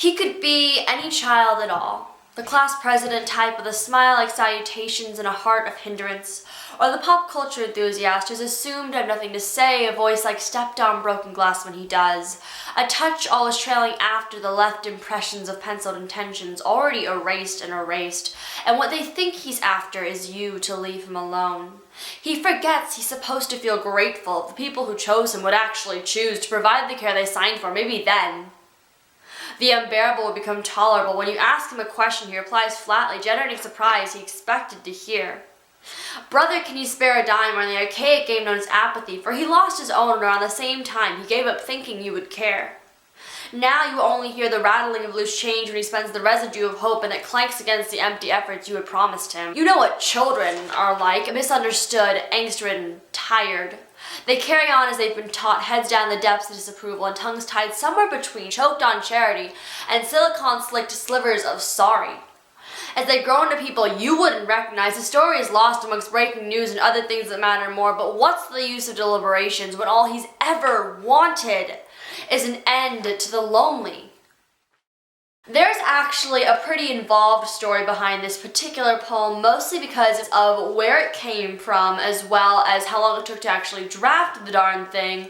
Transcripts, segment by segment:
He could be any child at all. The class president type with a smile like salutations and a heart of hindrance, or the pop culture enthusiast who's assumed to have nothing to say, a voice like stepped on broken glass when he does, a touch always trailing after the left impressions of penciled intentions already erased, and what they think he's after is you to leave him alone. He forgets he's supposed to feel grateful if the people who chose him would actually choose to provide the care they signed for. Maybe then the unbearable would become tolerable. When you ask him a question, he replies flatly, generating surprise he expected to hear. Brother, can you spare a dime, or the archaic game known as apathy, for he lost his own around the same time he gave up thinking you would care. Now you only hear the rattling of loose change when he spends the residue of hope and it clanks against the empty efforts you had promised him. You know what children are like, misunderstood, angst-ridden, tired. They carry on as they've been taught, heads down the depths of disapproval and tongues tied somewhere between choked on charity and silicon-slicked slivers of sorry. As they grow into people you wouldn't recognize, the story is lost amongst breaking news and other things that matter more, but what's the use of deliberations when all he's ever wanted is an end to the lonely? There's actually a pretty involved story behind this particular poem, mostly because of where it came from, as well as how long it took to actually draft the darn thing,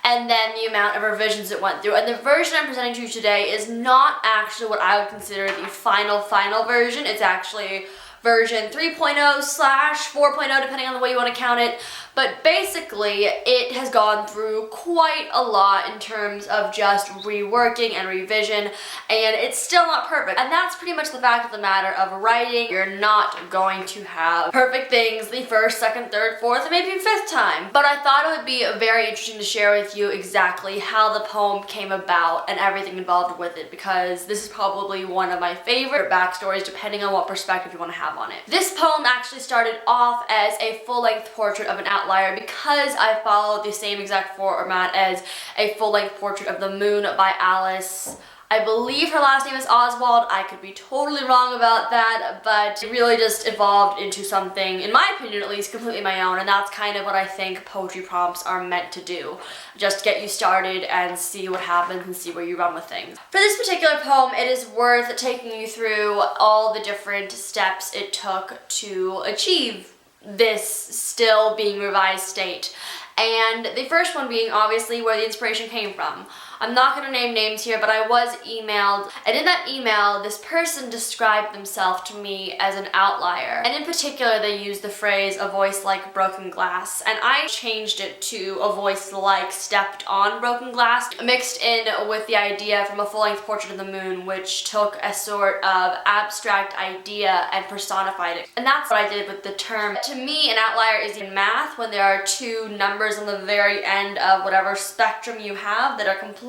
and then the amount of revisions it went through. And the version I'm presenting to you today is not actually what I would consider the final version. It's actually version 3.0/4.0, depending on the way you want to count it. But basically, it has gone through quite a lot in terms of just reworking and revision, and it's still not perfect. And that's pretty much the fact of the matter of writing. You're not going to have perfect things the first, second, third, fourth, and maybe fifth time. But I thought it would be very interesting to share with you exactly how the poem came about and everything involved with it, because this is probably one of my favorite backstories, depending on what perspective you want to have on it. This poem actually started off as a full-length portrait of an outlier because I followed the same exact format as a full-length portrait of the moon by Alice. I believe her last name is Oswald. I could be totally wrong about that, but it really just evolved into something, in my opinion at least, completely my own, and that's kind of what I think poetry prompts are meant to do. Just get you started and see what happens and see where you run with things. For this particular poem, it is worth taking you through all the different steps it took to achieve this still being revised state. And the first one being obviously where the inspiration came from. I'm not going to name names here, but I was emailed, and in that email, this person described themselves to me as an outlier. And in particular, they used the phrase, a voice like broken glass, and I changed it to a voice like stepped on broken glass, mixed in with the idea from a full-length portrait of the moon, which took a sort of abstract idea and personified it. And that's what I did with the term. To me, an outlier is in math when there are two numbers on the very end of whatever spectrum you have that are completely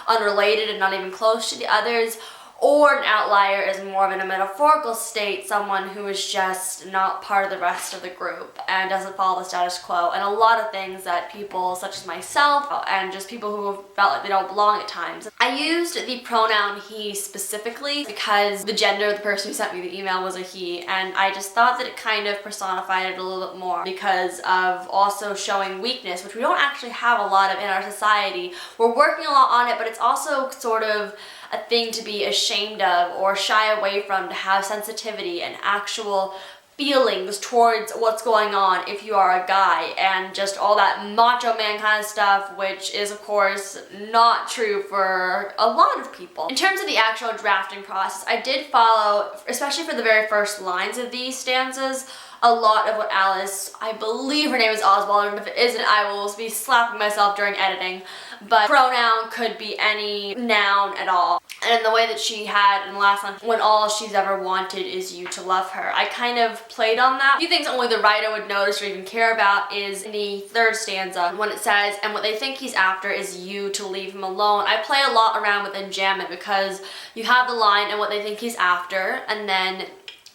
unrelated and not even close to the others, or an outlier is more of in a metaphorical state, someone who is just not part of the rest of the group and doesn't follow the status quo, and a lot of things that people such as myself and just people who felt like they don't belong at times. I used the pronoun he specifically because the gender of the person who sent me the email was a he, and I just thought that it kind of personified it a little bit more because of also showing weakness, which we don't actually have a lot of in our society. We're working a lot on it, but it's also sort of a thing to be ashamed of or shy away from, to have sensitivity and actual feelings towards what's going on if you are a guy, and just all that macho man kind of stuff, which is of course not true for a lot of people. In terms of the actual drafting process, I did follow, especially for the very first lines of these stanzas, a lot of what Alice, I believe her name is Oswald, and if it isn't, I will be slapping myself during editing, but pronoun could be any noun at all. And in the way that she had in the last line, when all she's ever wanted is you to love her, I kind of played on that. A few things only the writer would notice or even care about is in the third stanza, when it says, and what they think he's after is you to leave him alone. I play a lot around with enjambment because you have the line, and what they think he's after, and then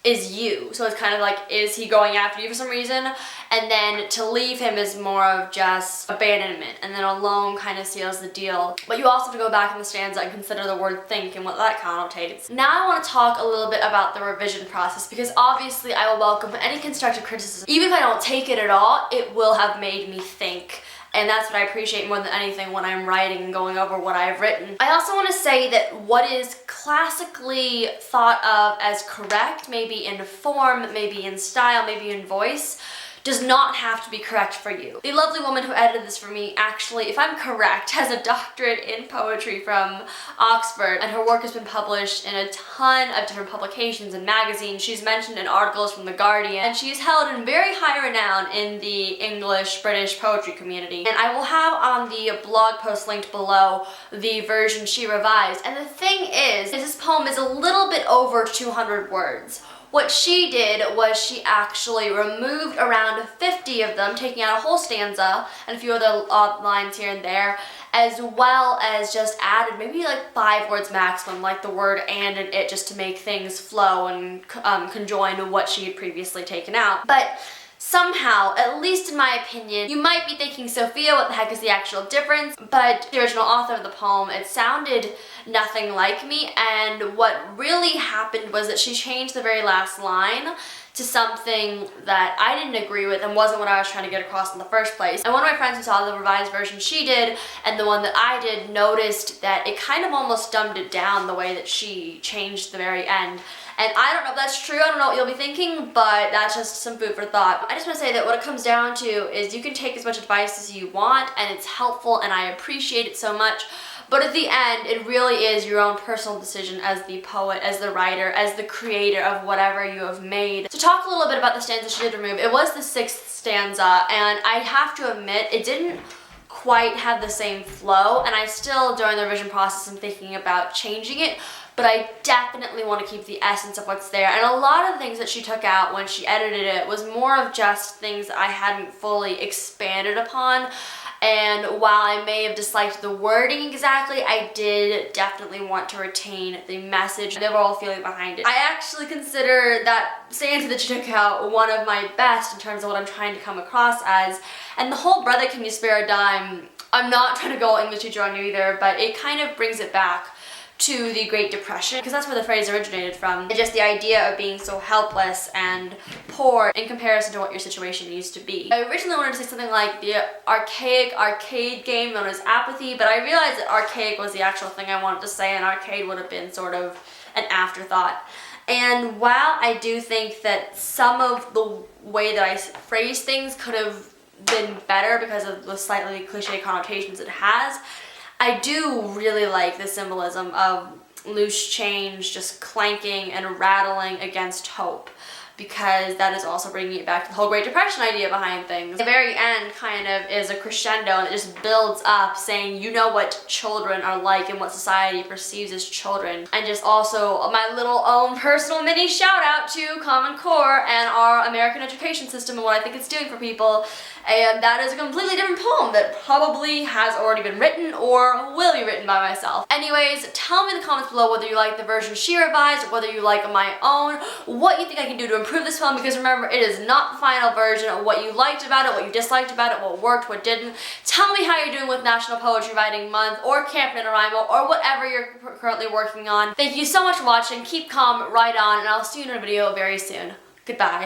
is you. So it's kind of like, is he going after you for some reason? And then to leave him is more of just abandonment, and then alone kind of seals the deal. But you also have to go back in the stanza and consider the word think and what that connotates. Now I want to talk a little bit about the revision process, because obviously I will welcome any constructive criticism. Even if I don't take it at all, it will have made me think And that's what I appreciate more than anything when I'm writing and going over what I've written. I also want to say that what is classically thought of as correct, maybe in form, maybe in style, maybe in voice, does not have to be correct for you. The lovely woman who edited this for me actually, if I'm correct, has a doctorate in poetry from Oxford, and her work has been published in a ton of different publications and magazines. She's mentioned in articles from The Guardian, and she's held in very high renown in the English-British poetry community. And I will have on the blog post linked below the version she revised. And the thing is this poem is a little bit over 200 words. What she did was she actually removed around 50 of them, taking out a whole stanza and a few other lines here and there, as well as just added maybe like 5 words maximum, like the word and it, just to make things flow and conjoin to what she had previously taken out. But somehow, at least in my opinion, you might be thinking, Sophia, what the heck is the actual difference? But the original author of the poem, it sounded nothing like me, and what really happened was that she changed the very last line to something that I didn't agree with and wasn't what I was trying to get across in the first place. And one of my friends who saw the revised version she did and the one that I did noticed that it kind of almost dumbed it down the way that she changed the very end. And I don't know if that's true, I don't know what you'll be thinking, but that's just some food for thought. I just want to say that what it comes down to is you can take as much advice as you want, and it's helpful and I appreciate it so much, but at the end, it really is your own personal decision as the poet, as the writer, as the creator of whatever you have made. To talk a little bit about the stanza she did remove, it was the 6th stanza, and I have to admit, it didn't quite have the same flow, and I still, during the revision process, am thinking about changing it, but I definitely want to keep the essence of what's there. And a lot of the things that she took out when she edited it was more of just things that I hadn't fully expanded upon. And while I may have disliked the wording exactly, I did definitely want to retain the message, the overall feeling behind it. I actually consider that stanza that she took out one of my best in terms of what I'm trying to come across as. And the whole "Brother, can you spare a dime," I'm not trying to go English teacher on you either, but it kind of brings it back to the Great Depression, because that's where the phrase originated from. And just the idea of being so helpless and poor in comparison to what your situation used to be. I originally wanted to say something like the archaic arcade game known as apathy, but I realized that archaic was the actual thing I wanted to say, and arcade would have been sort of an afterthought. And while I do think that some of the way that I phrase things could have been better because of the slightly cliche connotations it has, I do really like the symbolism of loose change just clanking and rattling against hope, because that is also bringing it back to the whole Great Depression idea behind things. The very end kind of is a crescendo, and it just builds up saying, you know what children are like and what society perceives as children. And just also my little own personal mini shout out to Common Core and our American education system and what I think it's doing for people. And that is a completely different poem that probably has already been written or will be written by myself. Anyways, tell me in the comments below whether you like the version she revised or whether you like my own, what you think I can do to improve this poem, because remember, it is not the final version of what you liked about it, what you disliked about it, what worked, what didn't. Tell me how you're doing with National Poetry Writing Month or Camp NaNoWriMo or whatever you're currently working on. Thank you so much for watching. Keep calm, write on, and I'll see you in a video very soon. Goodbye.